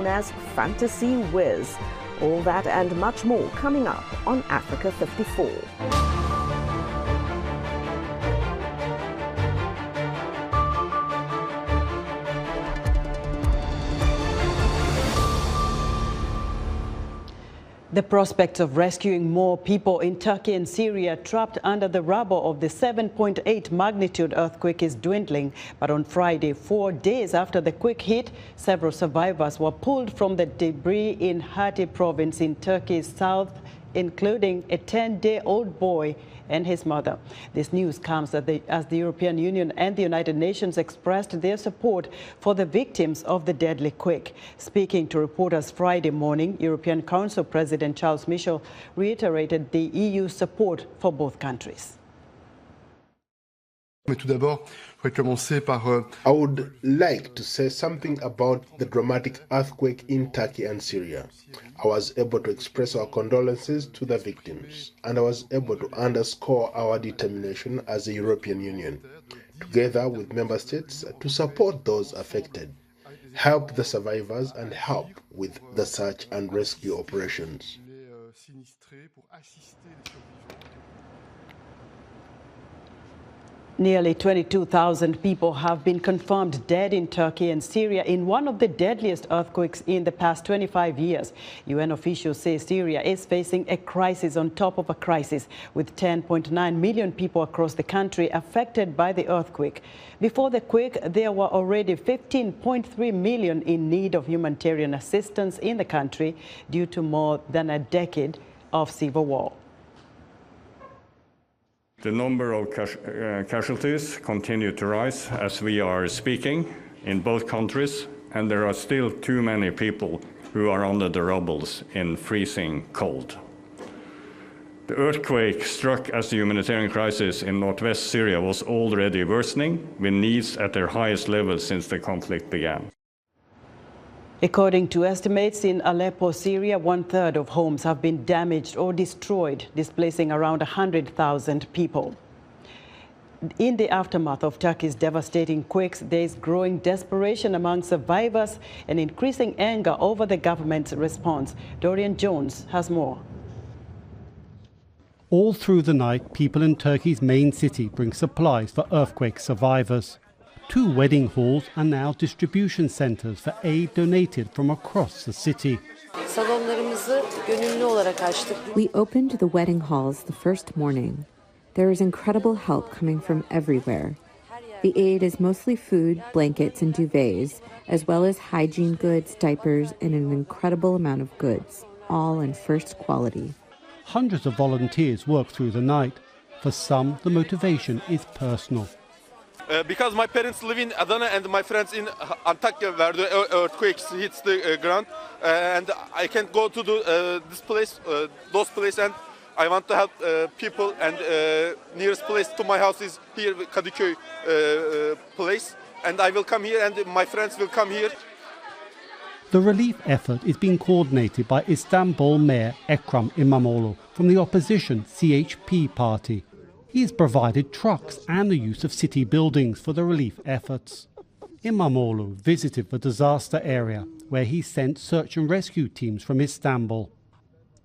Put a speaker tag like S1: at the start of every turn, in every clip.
S1: known as Fantacee Wiz. All that and much more coming up on Africa 54.
S2: The prospects of rescuing more people in Turkey and Syria trapped under the rubble of the 7.8 magnitude earthquake is dwindling. But on Friday, 4 days after the quake hit, several survivors were pulled from the debris in Hatay province in Turkey's south, including a 10-day-old boy and his mother. This news comes as the European Union and the United Nations expressed their support for the victims of the deadly quake. Speaking to reporters Friday morning, European Council President Charles Michel reiterated the EU's support for both countries.
S3: I would like to say something about the dramatic earthquake in Turkey and Syria. I was able to express our condolences to the victims, and I was able to underscore our determination as a European Union, together with member states, to support those affected, help the survivors, and help with the search and rescue operations.
S2: Nearly 22,000 people have been confirmed dead in Turkey and Syria in one of the deadliest earthquakes in the past 25 years. UN officials say Syria is facing a crisis on top of a crisis, with 10.9 million people across the country affected by the earthquake. Before the quake, there were already 15.3 million in need of humanitarian assistance in the country due to more than a decade of civil war.
S4: The number of casualties continue to rise as we are speaking in both countries, and there are still too many people who are under the rubbles in freezing cold. The earthquake struck as the humanitarian crisis in northwest Syria was already worsening, with needs at their highest level since the conflict began.
S2: According to estimates in Aleppo, Syria, 1/3 of homes have been damaged or destroyed, displacing around 100,000 people. In the aftermath of Turkey's devastating quakes, there is growing desperation among survivors and increasing anger over the government's response. Dorian Jones has more.
S5: All through the night, people in Turkey's main city bring supplies for earthquake survivors. 2 wedding halls are now distribution centers for aid donated from across the city.
S6: We opened the wedding halls the first morning. There is incredible help coming from everywhere. The aid is mostly food, blankets, and duvets, as well as hygiene goods, diapers, and an incredible amount of goods, all in first quality.
S5: Hundreds of volunteers work through the night. For some, the motivation is personal.
S7: Because my parents live in Adana and my friends in Antakya, where the earthquakes hits the ground, and I can't go to this place, those places, and I want to help people. And nearest place to my house is here, Kadıköy place, and I will come here, and my friends will come here.
S5: The relief effort is being coordinated by Istanbul Mayor Ekrem İmamoğlu from the opposition CHP party. He has provided trucks and the use of city buildings for the relief efforts. İmamoğlu visited the disaster area, where he sent search and rescue teams from Istanbul.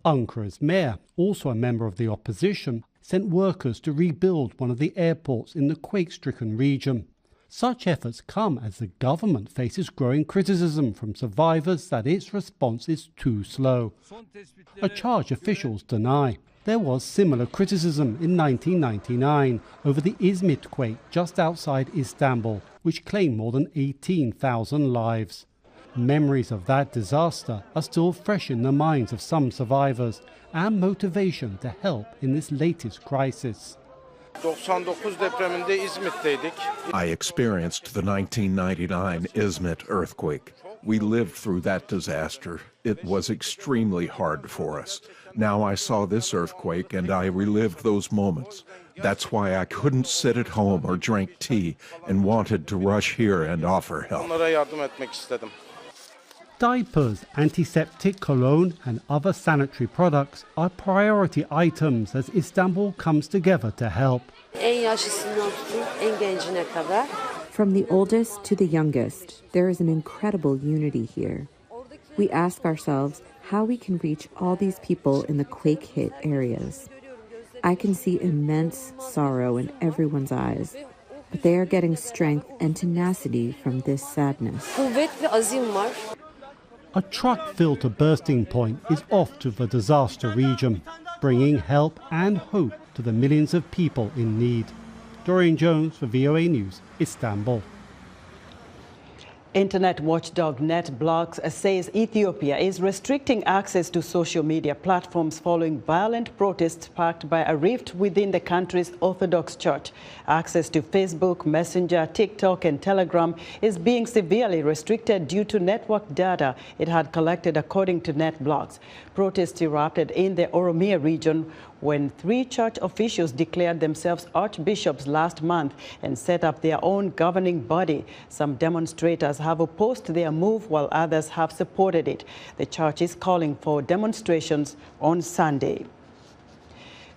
S5: Ankara''s mayor, also a member of the opposition, sent workers to rebuild one of the airports in the quake-stricken region. Such efforts come as the government faces growing criticism from survivors that its response is too slow, a charge officials deny. There was similar criticism in 1999 over the Izmit quake just outside Istanbul, which claimed more than 18,000 lives. Memories of that disaster are still fresh in the minds of some survivors, and motivation to help in this latest crisis.
S8: I experienced the 1999 Izmit earthquake. We lived through that disaster. It was extremely hard for us. Now I saw this earthquake and I relived those moments. That's why I couldn't sit at home or drink tea and wanted to rush here and offer help.
S5: Diapers, antiseptic, cologne and other sanitary products are priority items as Istanbul comes together to help. From
S6: the oldest to the youngest, there is an incredible unity here. we ask ourselves how we can reach all these people in the quake-hit areas. I can see immense sorrow in everyone's eyes, but they are getting strength and tenacity from this sadness.
S5: A truck filled to bursting point is off to the disaster region, bringing help and hope to the millions of people in need. Dorian Jones for VOA News, Istanbul.
S2: Internet watchdog NetBlocks says Ethiopia is restricting access to social media platforms following violent protests sparked by a rift within the country's Orthodox Church. Access to Facebook, Messenger, TikTok and Telegram is being severely restricted due to network data it had collected, according to NetBlocks. Protests erupted in the Oromia region when 3 church officials declared themselves archbishops last month and set up their own governing body. Some demonstrators have opposed their move while others have supported it. The church is calling for demonstrations on Sunday.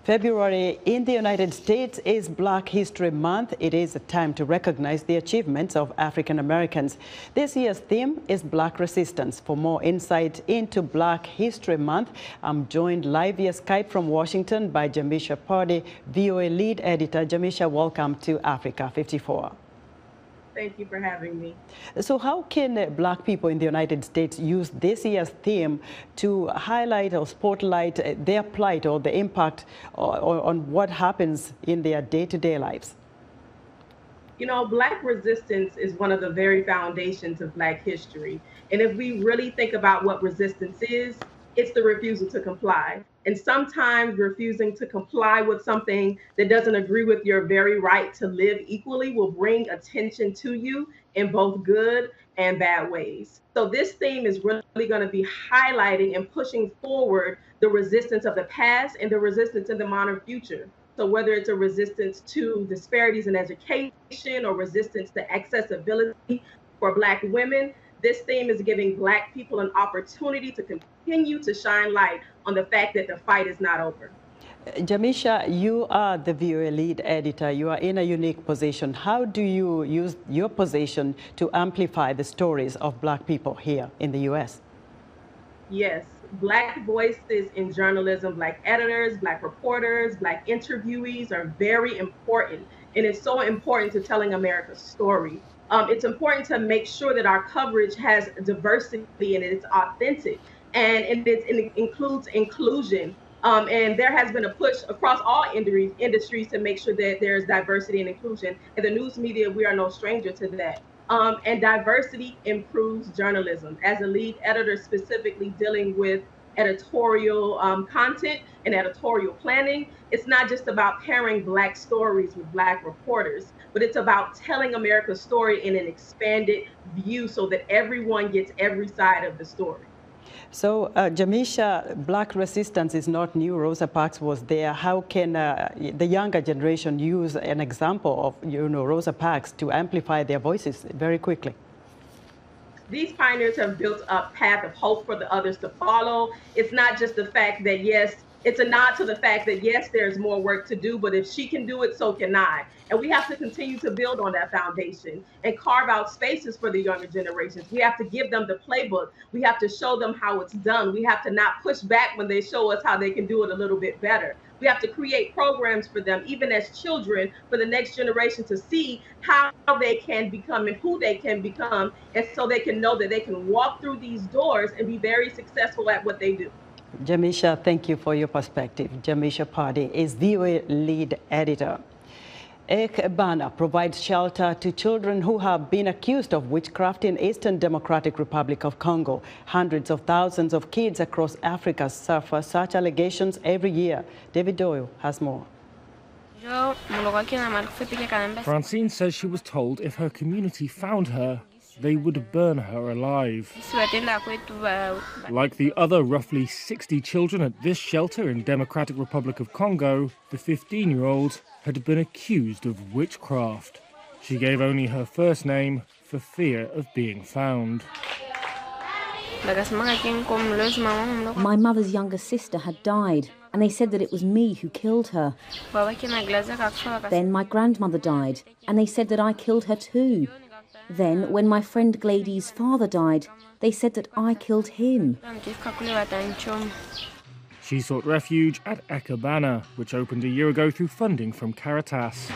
S2: February in the United States is Black History Month. It is a time to recognize the achievements of African Americans. This year's theme is Black Resistance. For more insight into Black History Month, I'm joined live via Skype from Washington by Jamisha Pardy, VOA lead editor. Jamisha, welcome to Africa 54.
S9: Thank you for having me.
S2: So how can Black people in the United States use this year's theme to highlight or spotlight their plight or the impact on what happens in their day-to-day lives?
S9: You know, Black resistance is one of the very foundations of Black history. And if we really think about what resistance is, it's the refusal to comply. And sometimes refusing to comply with something that doesn't agree with your very right to live equally will bring attention to you in both good and bad ways. So this theme is really going to be highlighting and pushing forward the resistance of the past and the resistance in the modern future. So whether it's a resistance to disparities in education or resistance to accessibility for Black women, this theme is giving Black people an opportunity to continue to shine light on the fact that the fight is not over.
S2: Jamisha, you are the VOA lead editor. You are in a unique position. How do you use your position to amplify the stories of Black people here in the U.S.?
S9: Yes, Black voices in journalism, Black editors, Black reporters, Black interviewees are very important. And it's so important to telling America's story. It's important to make sure that our coverage has diversity and it's authentic and it includes inclusion. And there has been a push across all industries to make sure that there's diversity and inclusion. In the news media, we are no stranger to that. And diversity improves journalism. As a lead editor specifically dealing with editorial content and editorial planning, it's not just about pairing Black stories with Black reporters, but it's about telling America's story in an expanded view so that everyone gets every side of the story.
S2: So, Jamisha, Black resistance is not new. Rosa Parks was there. How can the younger generation use an example of, Rosa Parks to amplify their voices very quickly?
S9: These pioneers have built a path of hope for the others to follow. It's not just the fact that, yes, it's a nod to the fact that, yes, there's more work to do, but if she can do it, so can I. And we have to continue to build on that foundation and carve out spaces for the younger generations. We have to give them the playbook. We have to show them how it's done. We have to not push back when they show us how they can do it a little bit better. We have to create programs for them, even as children, for the next generation to see how they can become and who they can become, and so they can know that they can walk through these doors and be very successful at what they do.
S2: Jamisha, thank you for your perspective. Jamisha Pardy is VOA lead editor. Ekbana provides shelter to children who have been accused of witchcraft in Eastern Democratic Republic of Congo. Hundreds of thousands of kids across Africa suffer such allegations every year. David Doyle has more.
S10: Francine says she was told if her community found her, they would burn her alive. Like the other roughly 60 children at this shelter in Democratic Republic of Congo, the 15-year-old had been accused of witchcraft. She gave only her first name for fear of being found.
S11: My mother's younger sister had died, and they said that it was me who killed her. Then my grandmother died, and they said that I killed her too. Then, when my friend Glady's father died, they said that I killed him.
S10: She sought refuge at Ekabana, which opened a year ago through funding from Caritas.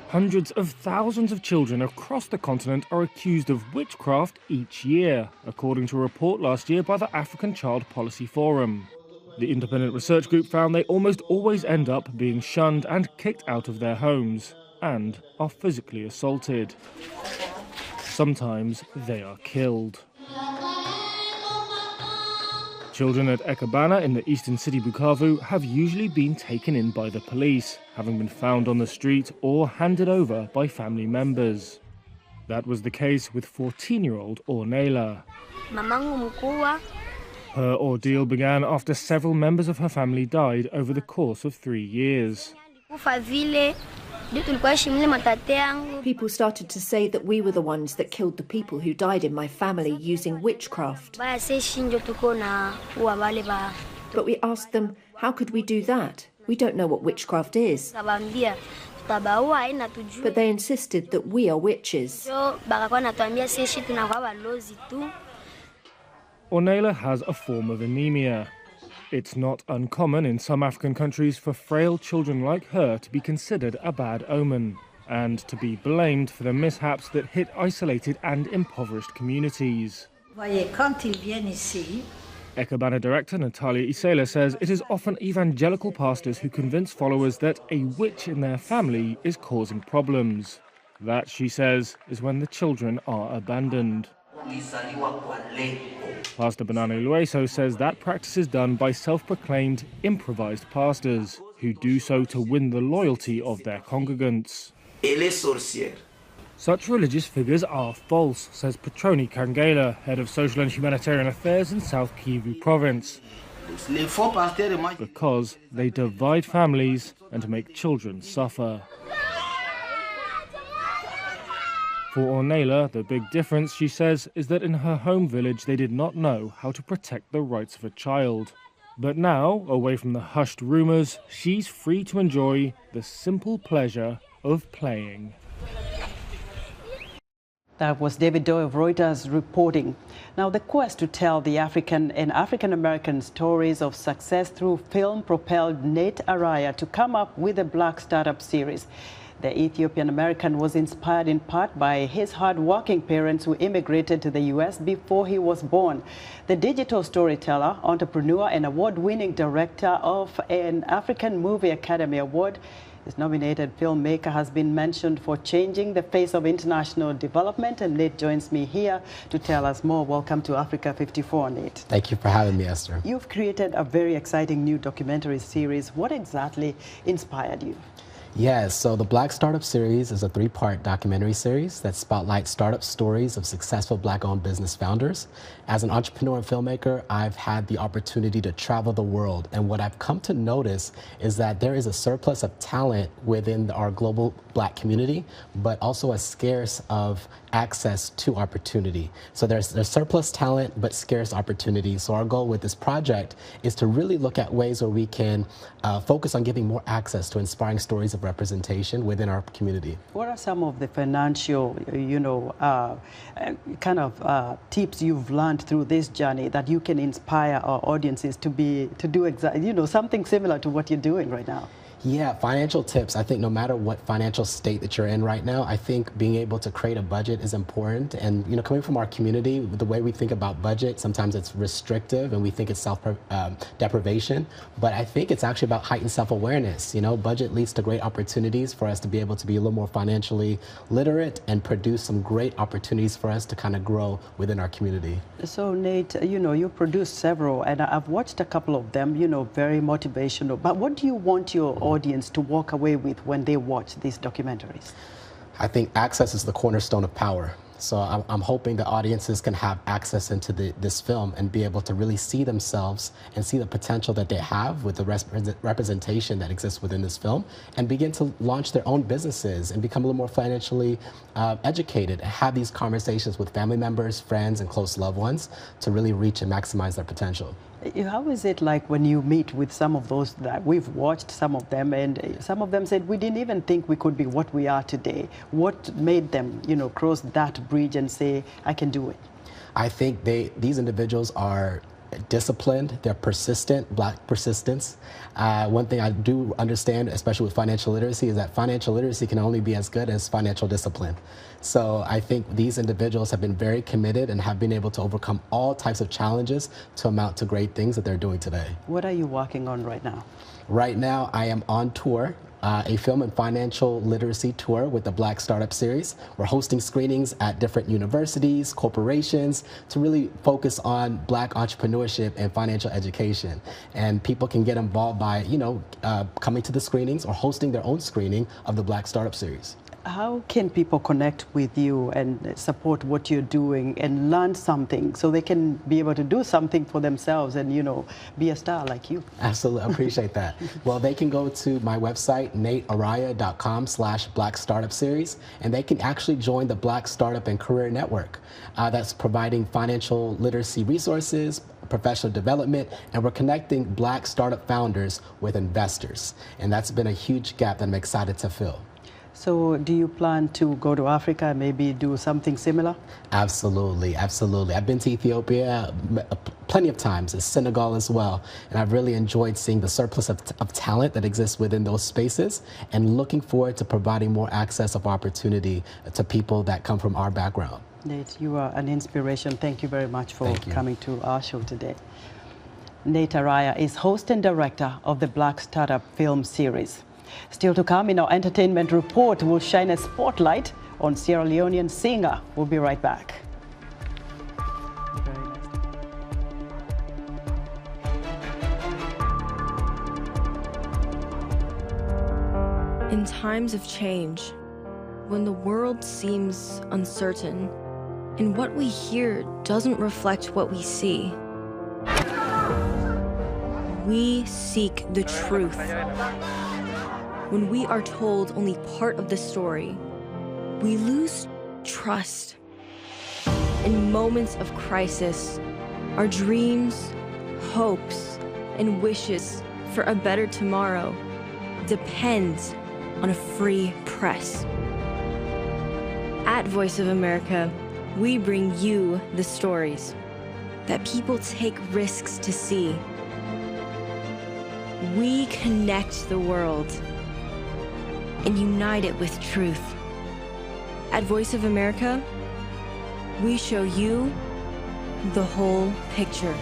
S10: Hundreds of thousands of children across the continent are accused of witchcraft each year, according to a report last year by the African Child Policy Forum. The independent research group found they almost always end up being shunned and kicked out of their homes, and are physically assaulted. Sometimes they are killed. Children at Ekabana in the eastern city Bukavu have usually been taken in by the police, having been found on the street or handed over by family members. That was the case with 14-year-old Ornella. Her ordeal began after several members of her family died over the course of 3 years.
S12: People started to say that we were the ones that killed the people who died in my family using witchcraft. But we asked them, how could we do that? We don't know what witchcraft is. But they insisted that we are witches.
S10: Ornella has a form of anemia. It's not uncommon in some African countries for frail children like her to be considered a bad omen and to be blamed for the mishaps that hit isolated and impoverished communities. Ekabana director Natalia Isela says it is often evangelical pastors who convince followers that a witch in their family is causing problems. That, she says, is when the children are abandoned. Pastor Benane Lueso says that practice is done by self-proclaimed improvised pastors who do so to win the loyalty of their congregants. Such religious figures are false, says Petroni Kangela, head of social and humanitarian affairs in South Kivu province, because they divide families and make children suffer. For Ornella, the big difference, she says, is that in her home village they did not know how to protect the rights of a child. But now, away from the hushed rumours, she's free to enjoy the simple pleasure of playing.
S2: That was David Doe of Reuters reporting. Now, the quest to tell the African and African-American stories of success through film propelled Nate Araya to come up with the Black Startup series. The Ethiopian-American was inspired in part by his hard-working parents who immigrated to the U.S. before he was born. The digital storyteller, entrepreneur, and award-winning director of an African Movie Academy Award, this nominated filmmaker has been mentioned for changing the face of international development, and Nate joins me here to tell us more. Welcome to Africa 54, Nate.
S13: Thank you for having me, Esther.
S2: You've created a very exciting new documentary series. What exactly inspired you?
S13: Yes, so the Black Startup series is a 3-part documentary series that spotlights startup stories of successful Black-owned business founders. As an entrepreneur and filmmaker, I've had the opportunity to travel the world, and what I've come to notice is that there is a surplus of talent within our global Black community, but also a scarce of access to opportunity. So there's surplus talent, but scarce opportunity. So our goal with this project is to really look at ways where we can focus on giving more access to inspiring stories of representation within our community.
S2: What are some of the financial, tips you've learned through this journey that you can inspire our audiences to do exactly, something similar to what you're doing right now?
S13: Yeah, financial tips. I think no matter what financial state that you're in right now, I think being able to create a budget is important. And, coming from our community, the way we think about budget, sometimes it's restrictive and we think it's self-deprivation. But I think it's actually about heightened self-awareness. Budget leads to great opportunities for us to be able to be a little more financially literate and produce some great opportunities for us to kind of grow within our community.
S2: So, Nate, you produced several, and I've watched a couple of them, very motivational. But what do you want your audience to walk away with when they watch these documentaries?
S13: I think access is the cornerstone of power. So I'm hoping the audiences can have access into this film and be able to really see themselves and see the potential that they have with the representation that exists within this film, and begin to launch their own businesses and become a little more financially educated, and have these conversations with family members, friends, and close loved ones to really reach and maximize their potential.
S2: How is it like when you meet with some of those that we've watched, some of them, and some of them said, we didn't even think we could be what we are today. What made them, cross that bridge and say, I can do it?
S13: I think these individuals are disciplined, they're persistent, Black persistence. One thing I do understand, especially with financial literacy, is that financial literacy can only be as good as financial discipline. So I think these individuals have been very committed and have been able to overcome all types of challenges to amount to great things that they're doing today.
S2: What are you working on right now?
S13: Right now, I am on tour. A film and financial literacy tour with the Black Startup Series. We're hosting screenings at different universities, corporations, to really focus on Black entrepreneurship and financial education. And people can get involved by, coming to the screenings or hosting their own screening of the Black Startup Series.
S2: How can people connect with you and support what you're doing and learn something so they can be able to do something for themselves and, be a star like you?
S13: Absolutely, I appreciate that. Well, they can go to my website, natearaya.com/Black Startup Series, and they can actually join the Black Startup and Career Network that's providing financial literacy resources, professional development, and we're connecting Black startup founders with investors. And that's been a huge gap that I'm excited to fill.
S2: So do you plan to go to Africa and maybe do something similar?
S13: Absolutely, absolutely. I've been to Ethiopia plenty of times, Senegal as well, and I've really enjoyed seeing the surplus of talent that exists within those spaces and looking forward to providing more access of opportunity to people that come from our background.
S2: Nate, you are an inspiration. Thank you very much for coming to our show today. Nate Araya is host and director of the Black Startup film series. Still to come in our entertainment report, we'll shine a spotlight on Sierra Leonean singer. We'll be right back.
S14: In times of change, when the world seems uncertain and what we hear doesn't reflect what we see, we seek the truth. When we are told only part of the story, we lose trust. In moments of crisis, our dreams, hopes, and wishes for a better tomorrow depends on a free press. At Voice of America, we bring you the stories that people take risks to see. We connect the world and unite it with truth. At Voice of America, we show you the whole picture.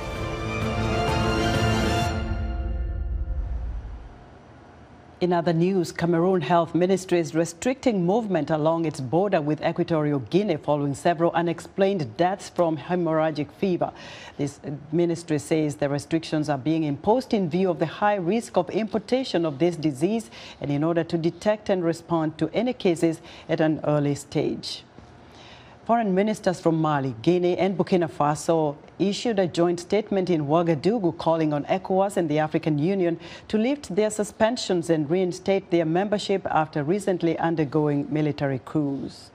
S2: In other news, Cameroon Health Ministry is restricting movement along its border with Equatorial Guinea following several unexplained deaths from hemorrhagic fever. This ministry says the restrictions are being imposed in view of the high risk of importation of this disease and in order to detect and respond to any cases at an early stage. Foreign ministers from Mali, Guinea and Burkina Faso issued a joint statement in Ouagadougou calling on ECOWAS and the African Union to lift their suspensions and reinstate their membership after recently undergoing military coups.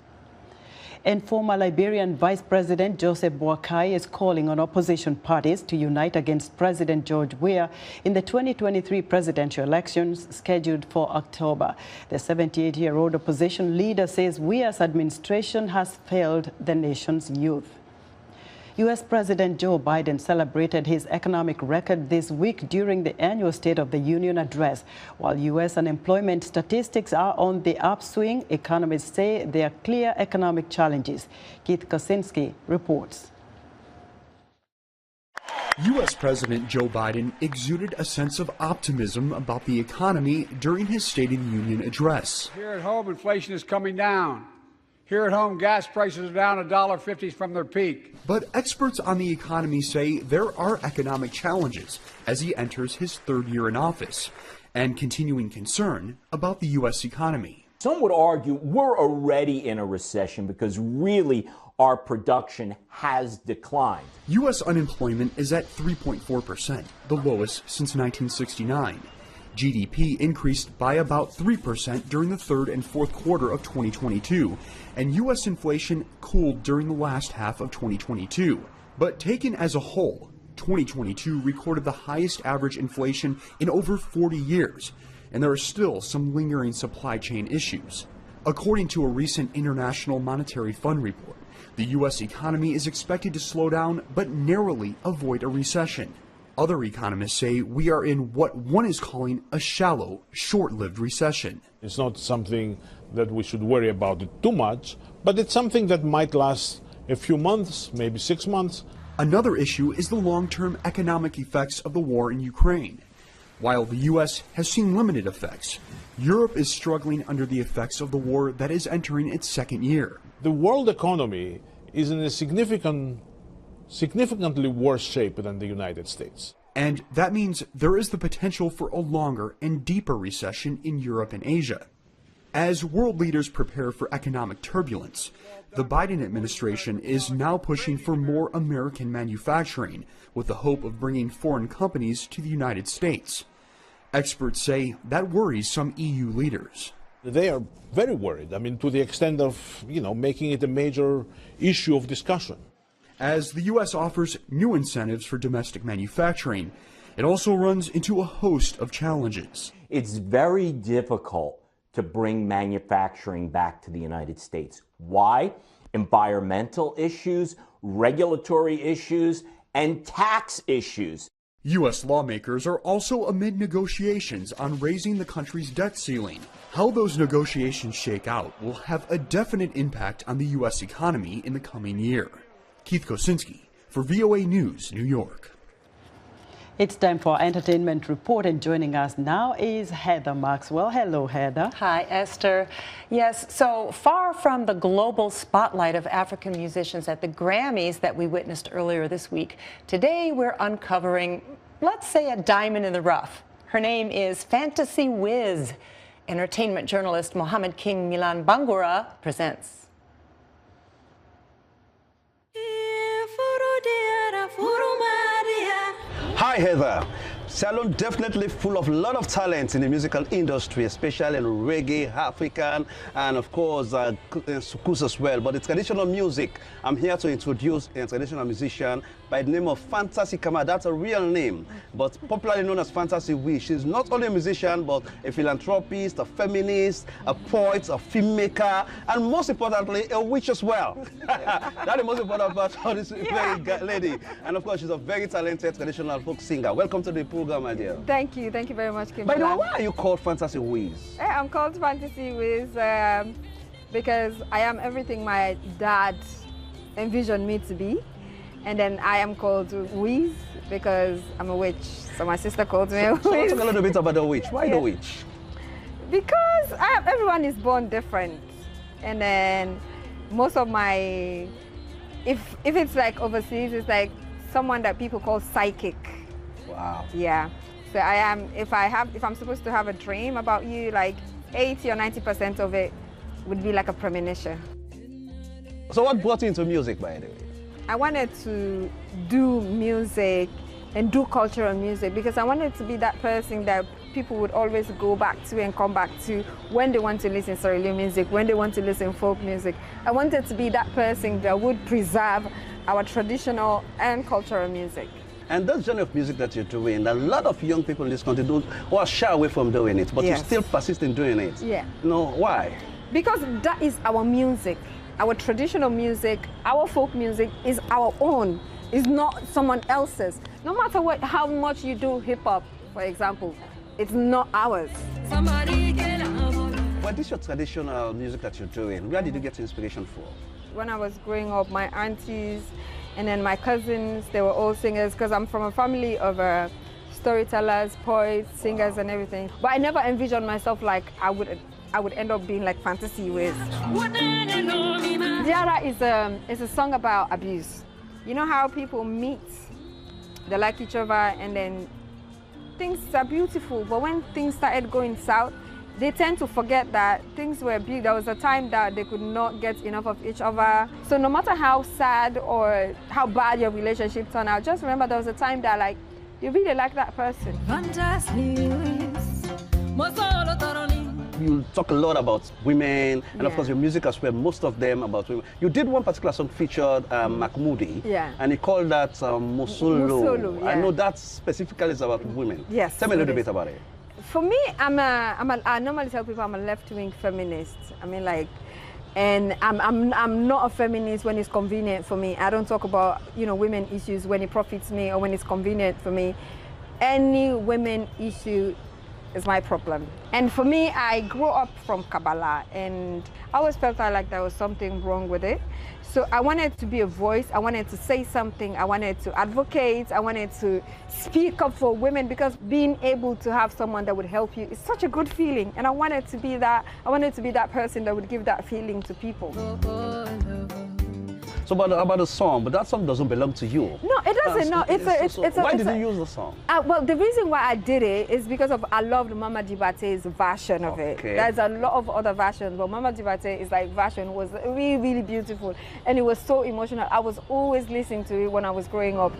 S2: And former Liberian Vice President Joseph Boakai is calling on opposition parties to unite against President George Weah in the 2023 presidential elections scheduled for October. The 78-year-old opposition leader says Weah's administration has failed the nation's youth. U.S. President Joe Biden celebrated his economic record this week during the annual State of the Union address. While U.S. unemployment statistics are on the upswing, economists say there are clear economic challenges. Keith Kosinski reports.
S15: U.S. President Joe Biden exuded a sense of optimism about the economy during his State of the Union address.
S16: Here at home, inflation is coming down. Here at home, gas prices are down $1.50 from their peak.
S15: But experts on the economy say there are economic challenges as he enters his third year in office and continuing concern about the U.S. economy.
S17: Some would argue we're already in a recession because really our production has declined.
S15: U.S. unemployment is at 3.4%, the lowest since 1969. GDP increased by about 3% during the third and fourth quarter of 2022, and U.S. inflation cooled during the last half of 2022. But taken as a whole, 2022 recorded the highest average inflation in over 40 years, and there are still some lingering supply chain issues. According to a recent International Monetary Fund report, the U.S. economy is expected to slow down but narrowly avoid a recession. Other economists say we are in what one is calling a shallow, short-lived recession.
S18: It's not something that we should worry about it too much, but it's something that might last a few months, maybe 6 months.
S15: Another issue is the long-term economic effects of the war in Ukraine. While the U.S. has seen limited effects, Europe is struggling under the effects of the war that is entering its second year.
S18: The world economy is in a significantly worse shape than the United States.
S15: And that means there is the potential for a longer and deeper recession in Europe and Asia. As world leaders prepare for economic turbulence, the Biden administration is now pushing for more American manufacturing with the hope of bringing foreign companies to the United States. Experts say that worries some EU leaders.
S18: They are very worried, to the extent of, making it a major issue of discussion.
S15: As the U.S. offers new incentives for domestic manufacturing, it also runs into a host of challenges.
S17: It's very difficult to bring manufacturing back to the United States. Why? Environmental issues, regulatory issues, and tax issues.
S15: U.S. lawmakers are also amid negotiations on raising the country's debt ceiling. How those negotiations shake out will have a definite impact on the U.S. economy in the coming year. Keith Kosinski for VOA News, New York.
S2: It's time for our entertainment report, and joining us now is Heather Maxwell. Hello, Heather.
S19: Hi, Esther. Yes, so far from the global spotlight of African musicians at the Grammys that we witnessed earlier this week, today we're uncovering, let's say, a diamond in the rough. Her name is Fantacee Wiz. Entertainment journalist Mohammed King Milan Bangura presents.
S20: Hi Heather. Salon definitely full of a lot of talent in the musical industry, especially in reggae, African, and of course soukous as well. But it's traditional music. I'm here to introduce a traditional musician by the name of Fanta Kamara. That's a real name, but popularly known as Fantacee Wiz. She's not only a musician, but a philanthropist, a feminist, a poet, a filmmaker, and most importantly, a witch as well. That's the most important part of this lady. And of course, she's a very talented traditional folk singer. Welcome to the program, my dear.
S21: Thank you very much, Kim.
S20: By the way, why are you called Fantacee Wiz?
S21: I'm called Fantacee Wiz because I am everything my dad envisioned me to be. And then I am called Wiz because I'm a witch. So my sister calls me a witch.
S20: So let's talk a little bit about the witch. Why the witch?
S21: Because everyone is born different. And then most of my, if it's like overseas, it's like someone that people call psychic.
S20: Wow.
S21: Yeah. So I am, if I'm supposed to have a dream about you, like 80 or 90% of it would be like a premonition.
S20: So what brought you into music, by the way?
S21: I wanted to do music and do cultural music because I wanted to be that person that people would always go back to and come back to when they want to listen to Sierra Leonean music, when they want to listen to folk music. I wanted to be that person that would preserve our traditional and cultural music.
S20: And that genre of music that you're doing, a lot of young people in this country who are shy away from doing it, but you still persist in doing it.
S21: Yeah.
S20: No, why?
S21: Because that is our music. Our traditional music, our folk music is our own. It's not someone else's. No matter how much you do hip hop, for example, it's not ours.
S20: What is your traditional music that you're doing? Where did you get inspiration for?
S21: When I was growing up, my aunties and then my cousins, they were all singers because I'm from a family of storytellers, poets, singers and everything. But I never envisioned myself like I would end up being like Fantacee Wiz. Diara is a song about abuse. You know how people meet, they like each other, and then things are beautiful, but when things started going south, they tend to forget that things were big. There was a time that they could not get enough of each other. So no matter how sad or how bad your relationship turned out, just remember there was a time that like you really like that person.
S20: you talk a lot about women, and of course your music as well, most of them about women. You did one particular song featured Mahmoudi, and he called that Musulu. I know that specifically is about women.
S21: Yes.
S20: Tell me a little bit about it.
S21: For me, I normally tell people I'm a left-wing feminist. I mean, like, and I'm not a feminist when it's convenient for me. I don't talk about, you know, women issues when it profits me or when it's convenient for me. Any women issue is my problem. And for me, I grew up from Kabbalah, and I always felt like there was something wrong with it. So I wanted to be a voice, I wanted to say something, I wanted to advocate, I wanted to speak up for women, because being able to have someone that would help you is such a good feeling. And I wanted to be that person that would give that feeling to people.
S20: So about the song, but that song doesn't belong to you.
S21: No, it doesn't. No,
S20: Why did you use the song?
S21: Well, the reason why I did it is because I loved Mama Dibate's version of it. There's a lot of other versions, but Mama Dibate's version was really, really beautiful, and it was so emotional. I was always listening to it when I was growing up.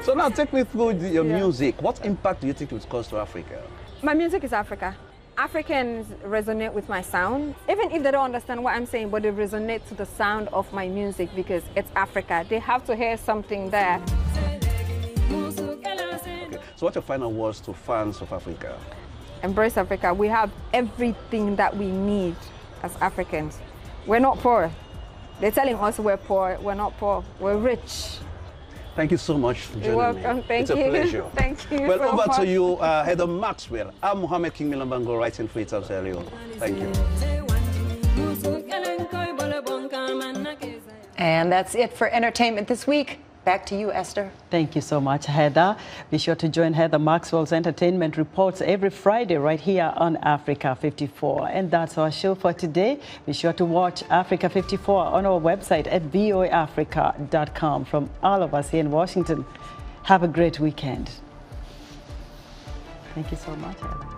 S20: So now take me through your music. What impact do you think it cause to Africa?
S21: My music is Africa. Africans resonate with my sound, even if they don't understand what I'm saying, but they resonate to the sound of my music because it's Africa. They have to hear something there.
S20: Okay. So what's your final words to fans of Africa?
S21: Embrace Africa. We have everything that we need as Africans. We're not poor. They're telling us we're poor. We're not poor. We're rich.
S20: Thank you so much for joining me.
S21: You're welcome. Thank you.
S20: It's a pleasure.
S21: Thank you.
S20: Well,
S21: so
S20: over
S21: much.
S20: to you, Heather Maxwell. I'm Mohammed King Milambango, writing for Sierra Leone. Thank you.
S19: And that's it for entertainment this week. Back to you, Esther.
S2: Thank you so much, Heather. Be sure to join Heather Maxwell's entertainment reports every Friday right here on Africa 54. And that's our show for today. Be sure to watch Africa 54 on our website at voaafrica.com. From all of us here in Washington, have a great weekend. Thank you so much, Heather.